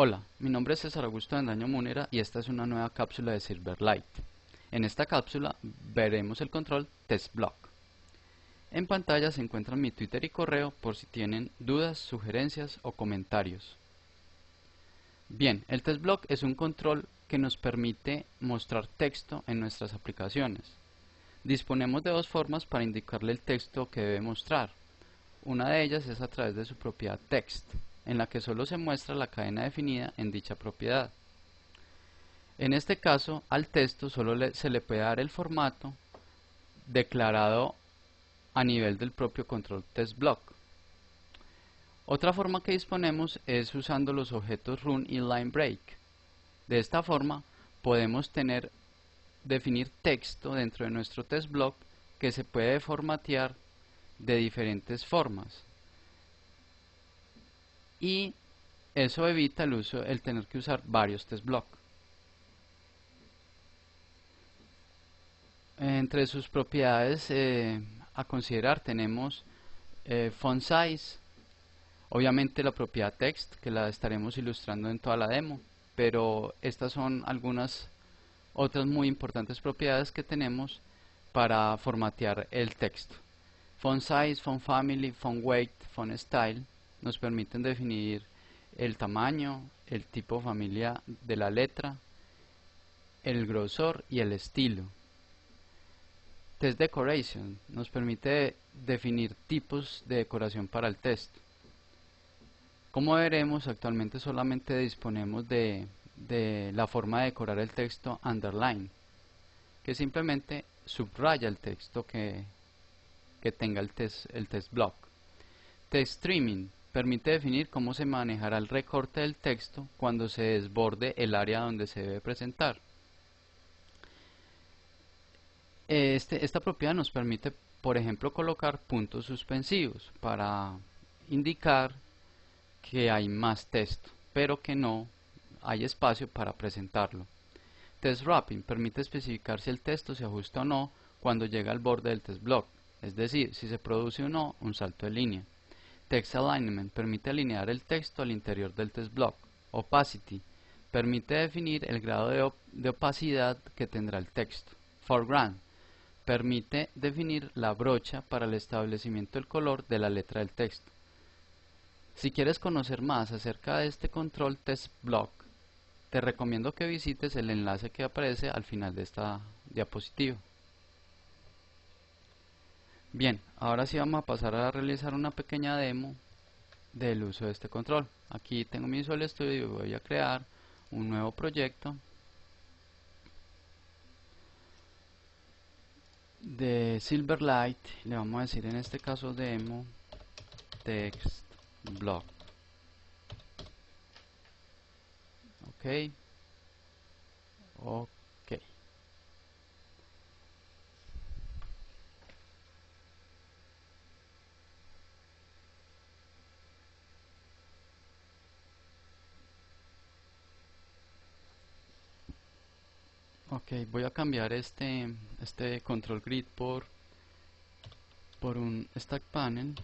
Hola, mi nombre es César Augusto Avendaño Múnera y esta es una nueva cápsula de Silverlight. En esta cápsula veremos el control TestBlock. En pantalla se encuentran mi Twitter y correo por si tienen dudas, sugerencias o comentarios. Bien, el TestBlock es un control que nos permite mostrar texto en nuestras aplicaciones. Disponemos de dos formas para indicarle el texto que debe mostrar. Una de ellas es a través de su propiedad text, en la que solo se muestra la cadena definida en dicha propiedad. En este caso, al texto solo se le puede dar el formato declarado a nivel del propio control TestBlock. Otra forma que disponemos es usando los objetos run y lineBreak. De esta forma podemos definir texto dentro de nuestro TestBlock que se puede formatear de diferentes formas, y eso evita el tener que usar varios TestBlock. Entre sus propiedades a considerar tenemos font size, obviamente la propiedad text, que la estaremos ilustrando en toda la demo, pero estas son algunas otras muy importantes propiedades que tenemos para formatear el texto. Font size, font family, font weight, font style nos permiten definir el tamaño, el tipo familia de la letra, el grosor y el estilo. Text decoration nos permite definir tipos de decoración para el texto. Como veremos, actualmente solamente disponemos de la forma de decorar el texto underline, que simplemente subraya el texto que tenga el test block. Text streaming permite definir cómo se manejará el recorte del texto cuando se desborde el área donde se debe presentar. Esta propiedad nos permite, por ejemplo, colocar puntos suspensivos para indicar que hay más texto, pero que no hay espacio para presentarlo. Text wrapping permite especificar si el texto se ajusta o no cuando llega al borde del test block, es decir, si se produce o no un salto de línea. Text alignment permite alinear el texto al interior del test block. Opacity permite definir el grado de opacidad que tendrá el texto. Foreground permite definir la brocha para el establecimiento del color de la letra del texto. Si quieres conocer más acerca de este control TestBlock, te recomiendo que visites el enlace que aparece al final de esta diapositiva. Bien, ahora sí vamos a pasar a realizar una pequeña demo del uso de este control. Aquí tengo mi Visual Studio y voy a crear un nuevo proyecto de Silverlight. Le vamos a decir en este caso demo text block. Ok. Ok, voy a cambiar este control grid por un stack panel.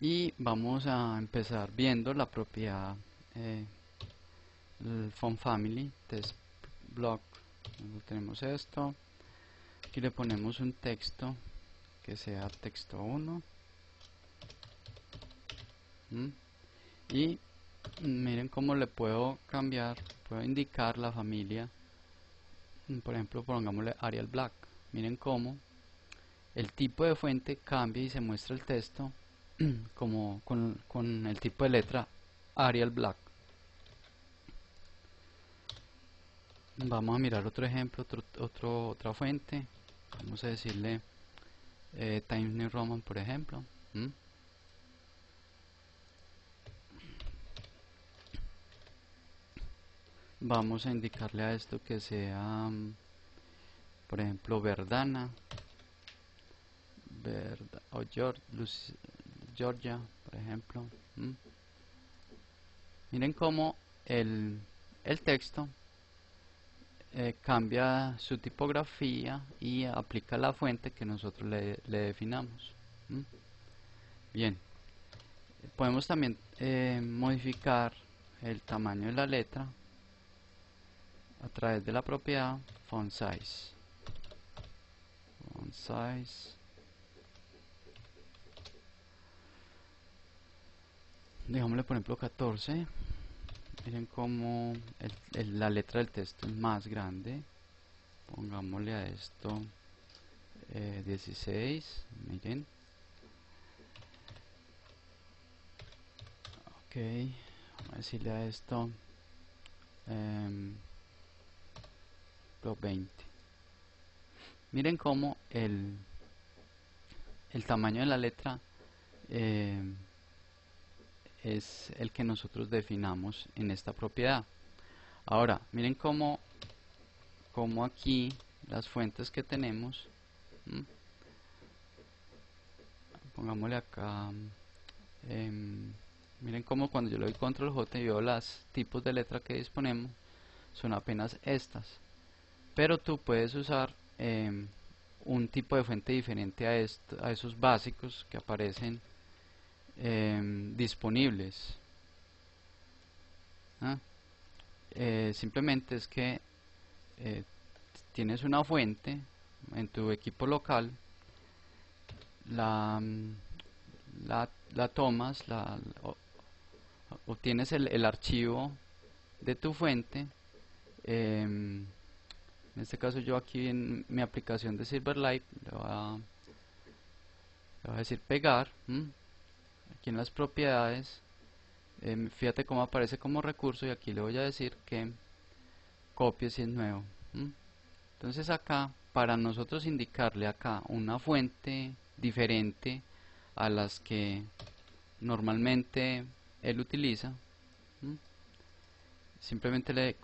Y vamos a empezar viendo la propiedad el font family test block. Tenemos esto, aquí le ponemos un texto que sea texto 1 y miren cómo le puedo puedo indicar la familia. Por ejemplo, pongámosle Arial Black. Miren cómo el tipo de fuente cambia y se muestra el texto como con el tipo de letra Arial Black. Vamos a mirar otro ejemplo, otra fuente. Vamos a decirle Times New Roman, por ejemplo. Vamos a indicarle a esto que sea, por ejemplo, Verdana, o Georgia, por ejemplo. Miren cómo el texto cambia su tipografía y aplica la fuente que nosotros le definamos. Bien, Podemos también modificar el tamaño de la letra a través de la propiedad font size. Font size. Digámosle por ejemplo 14. Miren cómo la letra del texto es más grande. Pongámosle a esto 16. Miren. Ok. Vamos a decirle a esto 20. Miren cómo el tamaño de la letra es el que nosotros definamos en esta propiedad. Ahora, miren cómo aquí las fuentes que tenemos, pongámosle acá, miren cómo cuando yo le doy control J y veo los tipos de letra que disponemos, son apenas estas. Pero tú puedes usar un tipo de fuente diferente a esos básicos que aparecen disponibles. Simplemente es que tienes una fuente en tu equipo local, la tomas, obtienes el archivo de tu fuente. En este caso yo aquí en mi aplicación de Silverlight le voy a decir pegar. Aquí en las propiedades, fíjate cómo aparece como recurso, y aquí le voy a decir que copie si es nuevo. Entonces acá, para nosotros indicarle acá una fuente diferente a las que normalmente él utiliza, simplemente le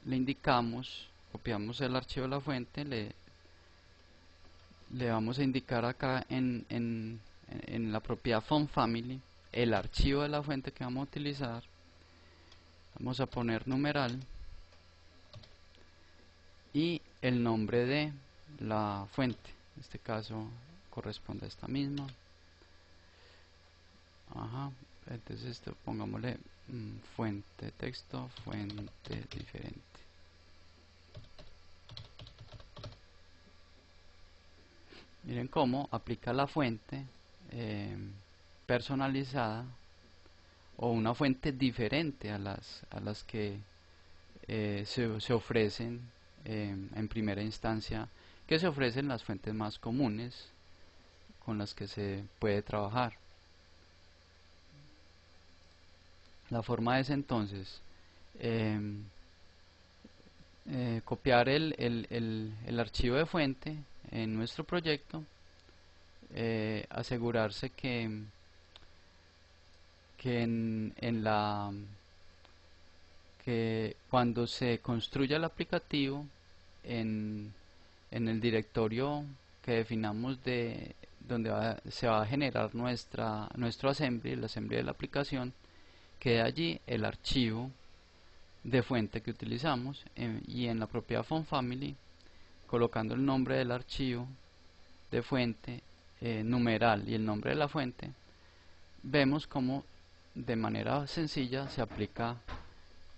indicamos, copiamos el archivo de la fuente, le vamos a indicar acá en la propiedad font family el archivo de la fuente que vamos a utilizar. Vamos a poner numeral y el nombre de la fuente. En este caso corresponde a esta misma. Entonces esto pongámosle fuente texto, fuente diferente. Miren cómo aplica la fuente personalizada o una fuente diferente a las que se ofrecen en primera instancia, que se ofrecen las fuentes más comunes con las que se puede trabajar. La forma es entonces copiar el archivo de fuente en nuestro proyecto, asegurarse que que cuando se construya el aplicativo en el directorio que definamos de donde se va a generar nuestro assembly, el assembly de la aplicación, quede allí el archivo de fuente que utilizamos, y en la propiedad font family, colocando el nombre del archivo de fuente, numeral y el nombre de la fuente, vemos como de manera sencilla se aplica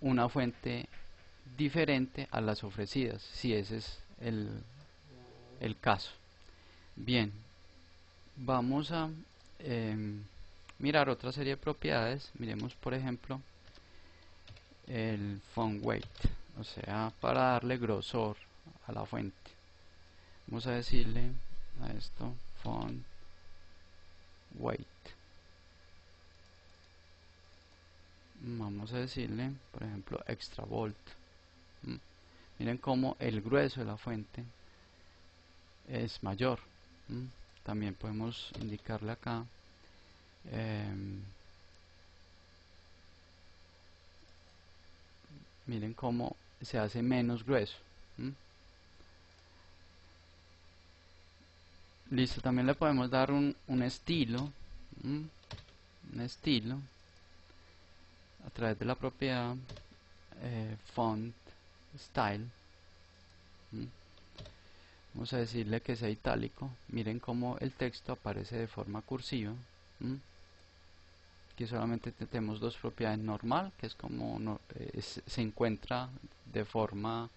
una fuente diferente a las ofrecidas, si ese es el caso. Bien, vamos a mirar otra serie de propiedades. Miremos por ejemplo el font weight, o sea, para darle grosor a la fuente. Vamos a decirle a esto font weight. Vamos a decirle por ejemplo extra bold. Miren cómo el grueso de la fuente es mayor. También podemos indicarle acá miren cómo se hace menos grueso. Listo, también le podemos dar un estilo, un estilo a través de la propiedad font style. Vamos a decirle que sea itálico. Miren cómo el texto aparece de forma cursiva. Aquí solamente tenemos dos propiedades: normal, que es como se encuentra de forma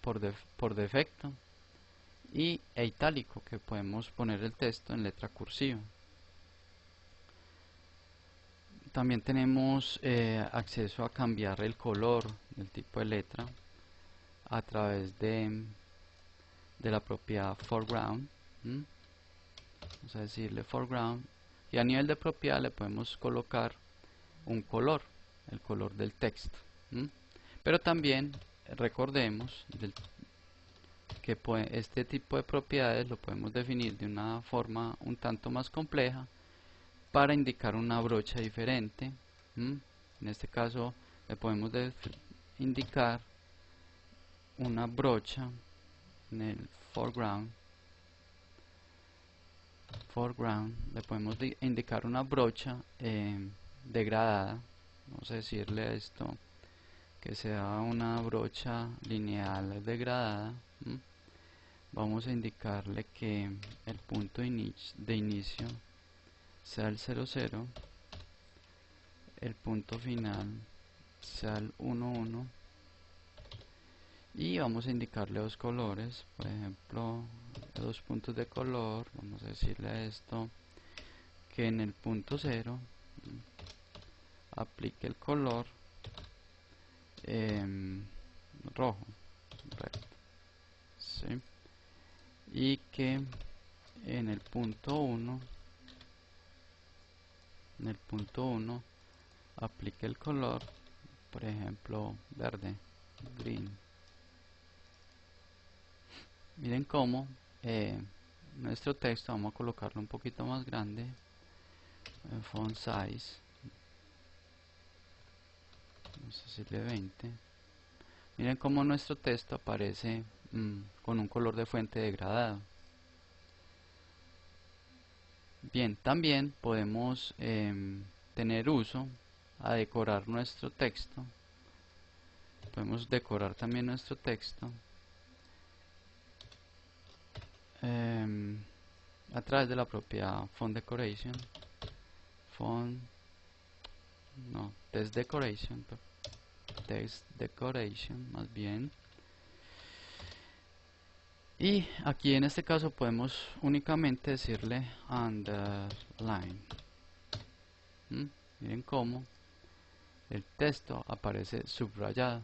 por defecto, y itálico, que podemos poner el texto en letra cursiva. También tenemos acceso a cambiar el color del tipo de letra a través de la propiedad foreground. Vamos a decirle foreground, y a nivel de propiedad le podemos colocar un color, el color del texto. Pero también recordemos que este tipo de propiedades lo podemos definir de una forma un tanto más compleja para indicar una brocha diferente. En este caso le podemos indicar una brocha en el foreground. Le podemos indicar una brocha degradada. Vamos a decirle a esto que sea una brocha lineal degradada. Vamos a indicarle que el punto de inicio sea el 00, el punto final sea el 11, y vamos a indicarle dos colores, por ejemplo dos puntos de color. Vamos a decirle a esto que en el punto 0 aplique el color rojo, red, ¿sí? Y que en el punto 1 aplique el color, por ejemplo, verde, green. Miren cómo nuestro texto, vamos a colocarlo un poquito más grande, font size, vamos a decirle 20. Miren cómo nuestro texto aparece con un color de fuente degradado. Bien, también podemos tener uso a decorar nuestro texto. Podemos decorar también nuestro texto a través de la propiedad font decoration, text decoration más bien. Y aquí en este caso podemos únicamente decirle underline. Miren cómo el texto aparece subrayado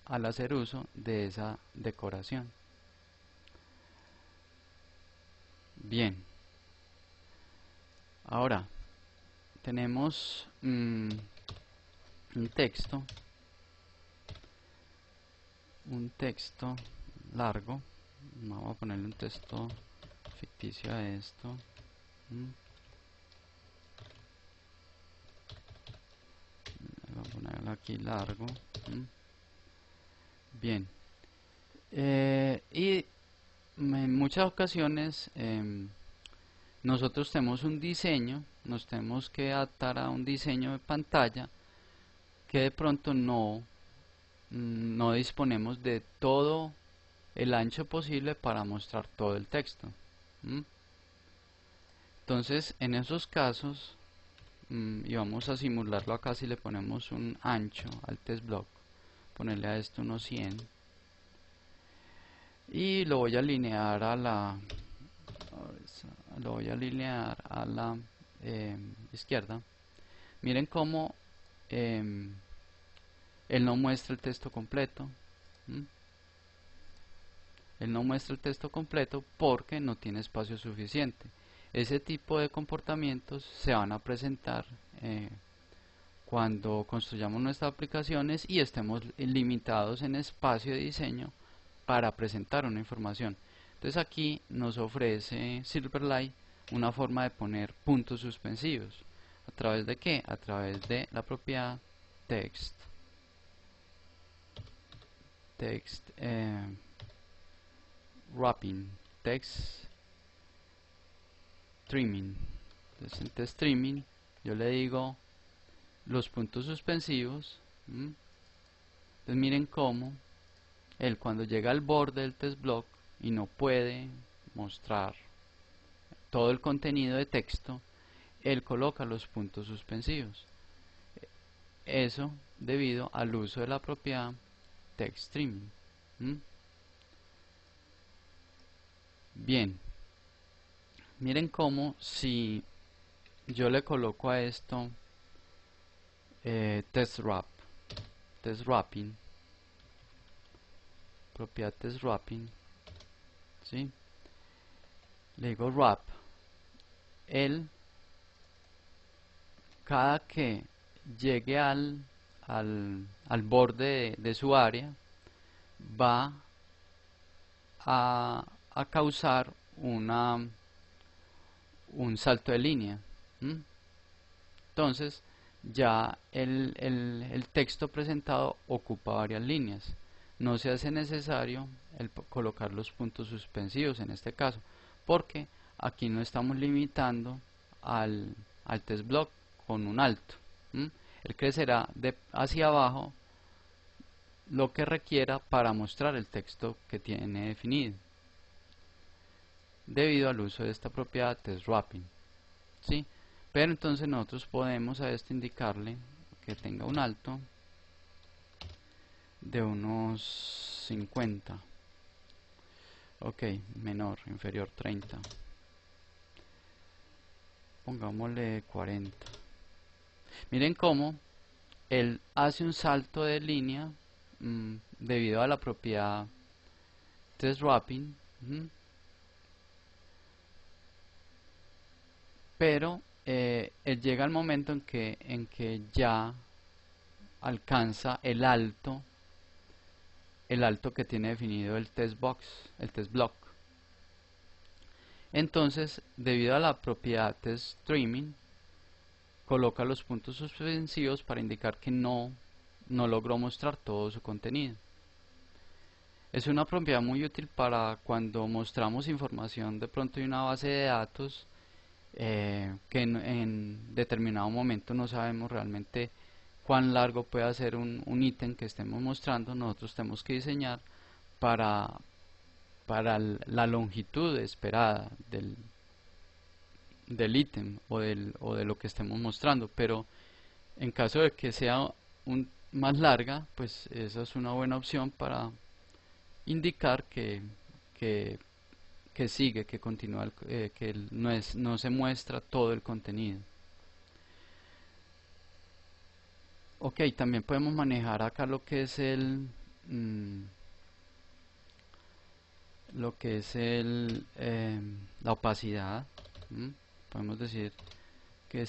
al hacer uso de esa decoración. Bien, ahora tenemos un texto largo. Vamos a ponerle un texto ficticio a esto. Voy a ponerlo aquí largo. Bien, y en muchas ocasiones nosotros tenemos un diseño, nos tenemos que adaptar a un diseño de pantalla que de pronto no disponemos de todo el ancho posible para mostrar todo el texto. Entonces en esos casos, y vamos a simularlo acá, si le ponemos un ancho al text block, ponerle a esto unos 100, y lo voy a alinear a la izquierda. Miren cómo él no muestra el texto completo. Él no muestra el texto completo porque no tiene espacio suficiente. Ese tipo de comportamientos se van a presentar cuando construyamos nuestras aplicaciones y estemos limitados en espacio de diseño para presentar una información. Entonces aquí nos ofrece Silverlight una forma de poner puntos suspensivos. ¿A través de qué? A través de la propiedad text wrapping, text trimming. Entonces en text trimming yo le digo los puntos suspensivos. Entonces miren cómo él, cuando llega al borde del text block y no puede mostrar todo el contenido de texto, él coloca los puntos suspensivos. Eso debido al uso de la propiedad TextStreaming. Bien, miren cómo si yo le coloco a esto TextWrapping, propiedad TextWrapping, ¿sí? Le digo wrap, él cada que llegue al borde de su área va a causar un salto de línea. Entonces ya el texto presentado ocupa varias líneas. No se hace necesario colocar los puntos suspensivos en este caso, porque aquí no estamos limitando al text block con un alto. Él crecerá hacia abajo lo que requiera para mostrar el texto que tiene definido, debido al uso de esta propiedad TextWrapping, ¿sí? Pero entonces nosotros podemos a esto indicarle que tenga un alto de unos 50, ok, menor, inferior 30, pongámosle 40. Miren cómo él hace un salto de línea debido a la propiedad TextWrapping, pero él llega al momento en que ya alcanza el alto que tiene definido el text block. Entonces, debido a la propiedad TextStreaming, coloca los puntos suspensivos para indicar que no logró mostrar todo su contenido. Es una propiedad muy útil para cuando mostramos información de pronto de una base de datos que en determinado momento no sabemos realmente cuán largo puede ser un ítem que estemos mostrando. Nosotros tenemos que diseñar para la longitud esperada del ítem o de lo que estemos mostrando, pero en caso de que sea más larga, pues esa es una buena opción para indicar que sigue, que continúa, que no se muestra todo el contenido. Ok, también podemos manejar acá lo que es la opacidad. Podemos decir que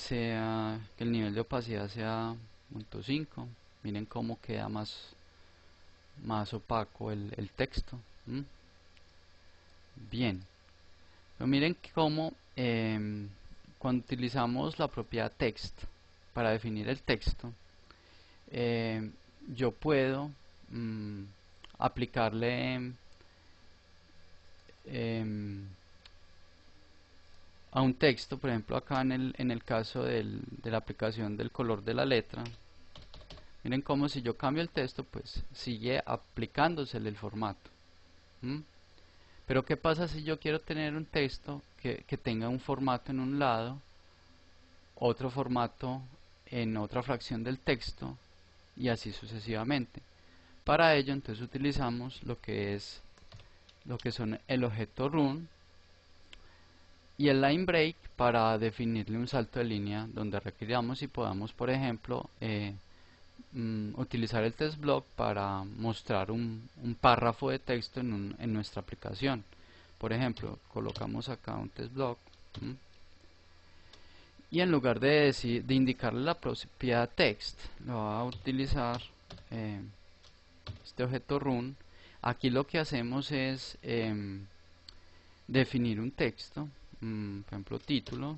el nivel de opacidad sea 0.5. Miren cómo queda más opaco el texto. Bien, pero miren cómo cuando utilizamos la propiedad text para definir el texto, yo puedo aplicarle a un texto, por ejemplo acá en el caso de la aplicación del color de la letra. Miren cómo si yo cambio el texto, pues sigue aplicándosele el formato. Pero ¿qué pasa si yo quiero tener un texto que tenga un formato en un lado, otro formato en otra fracción del texto y así sucesivamente? Para ello entonces utilizamos lo que son el objeto run y el line break para definirle un salto de línea donde requiramos y podamos, por ejemplo, utilizar el text block para mostrar un párrafo de texto en nuestra aplicación. Por ejemplo, colocamos acá un text block y en lugar de indicarle la propiedad text, lo va a utilizar este objeto run. Aquí lo que hacemos es definir un texto, por ejemplo título,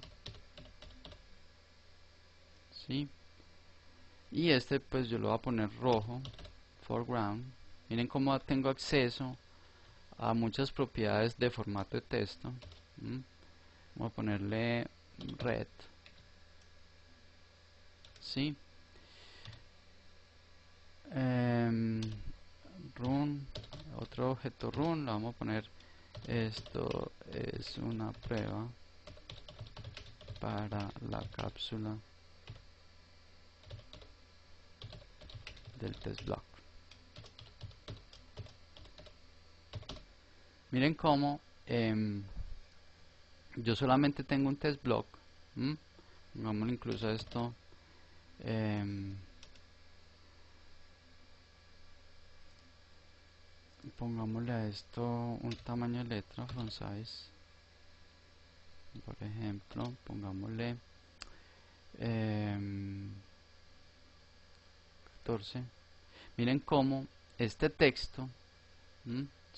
¿sí? Y este pues yo lo voy a poner rojo, foreground. Miren cómo tengo acceso a muchas propiedades de formato de texto. Voy a ponerle red, ¿sí? Run, otro objeto run, lo vamos a poner, esto es una prueba para la cápsula del test block. Miren cómo yo solamente tengo un test block. Pongámosle incluso esto, pongámosle a esto un tamaño de letra font size, por ejemplo, pongámosle 14. Miren cómo este texto,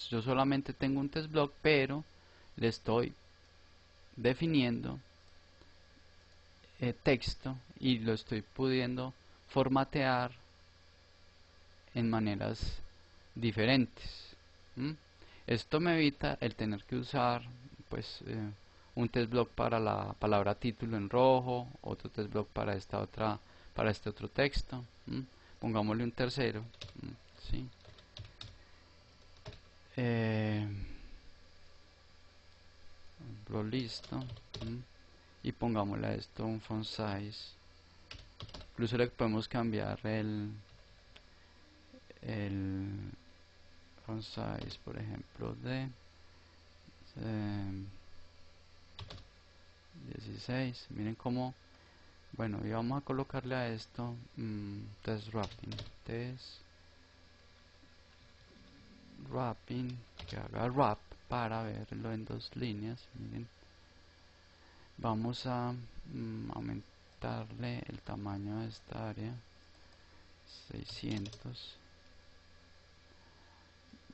yo solamente tengo un test block, pero le estoy definiendo texto y lo estoy pudiendo formatear en maneras diferentes. Esto me evita el tener que usar pues un test block para la palabra título en rojo, otro test block para esta otra, para este otro texto. Pongámosle un tercero. ¿Sí? Listo. Y pongámosle a esto un font size. Incluso le podemos cambiar el font size, por ejemplo, de 16. Miren cómo, bueno, y vamos a colocarle a esto test wrapping, que haga wrap para verlo en 2 líneas. Miren, vamos a aumentarle el tamaño de esta área 600.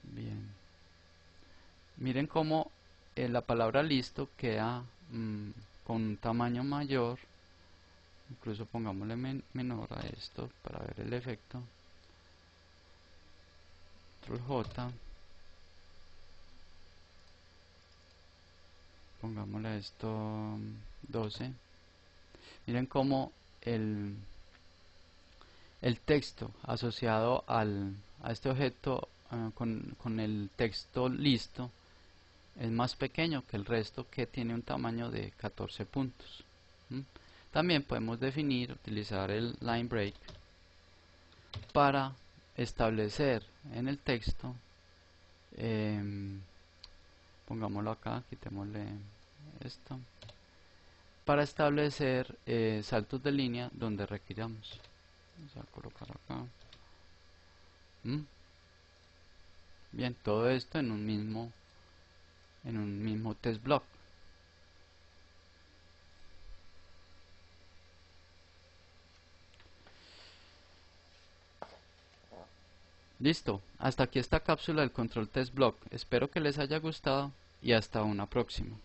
Bien, miren cómo la palabra listo queda con un tamaño mayor. Incluso pongámosle menor a esto para ver el efecto. Control J, pongámosle a esto 12. Miren cómo el texto asociado a este objeto con el texto listo es más pequeño que el resto, que tiene un tamaño de 14 puntos. También podemos utilizar el line break para establecer en el texto, pongámoslo acá, quitémosle esto, para establecer saltos de línea donde requiramos. Vamos a colocar acá. Bien, todo esto en un mismo test block. Listo, hasta aquí esta cápsula del control test block. Espero que les haya gustado y hasta una próxima.